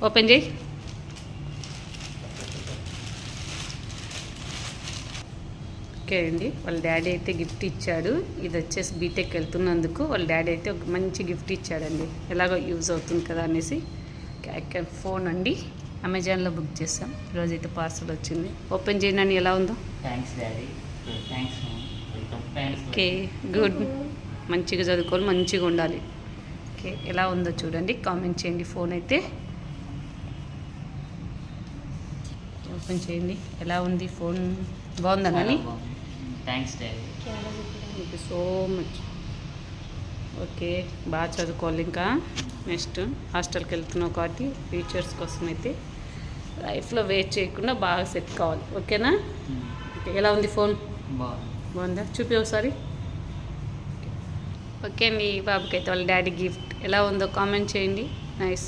Open చేయి. Okay అండి, వాళ్ళ డాడీ అయితే గిఫ్ట్ ఇచ్చాడు. ఇది వచ్చేసి బీటెక్ వెళ్తున్నందుకు వాళ్ళ డాడీ అయితే ఒక మంచి గిఫ్ట్ ఇచ్చాడండి. ఎలాగో యూజ్ అవుతుంది కదా అనేసి. ఫోన్ అండి, అమెజాన్లో బుక్ చేసాం. ఈరోజు అయితే పార్సల్ వచ్చింది. ఓపెన్ చేయనని ఎలా ఉందో. Thanks daddy. Thanks. Okay, good. మంచిగా చదువుకోవాలి, మంచిగా ఉండాలి. ఓకే, ఎలా ఉందో చూడండి, కామెంట్ చేయండి. ఫోన్ అయితే ఓపెన్ చేయండి. ఎలా ఉంది ఫోన్? బాగుందా Nani? Thanks daddy. Thank you so much. Okay, బాగా చదువుకోవాలి. ఇంకా నెక్స్ట్ హాస్టల్కి వెళ్తున్నావు కాబట్టి ఫ్యూచర్స్ కోసం అయితే లైఫ్లో వేస్ట్ చేయకుండా బాగా సెట్ కావాలి. ఓకేనా? ఓకే, ఎలా ఉంది ఫోన్? బాగుందా? చూపి ఒకసారి. ఓకే అండి, బాబుకి అయితే వాళ్ళ డాడీ గిఫ్ట్ ఎలా ఉందో కామెంట్ చేయండి. నైస్.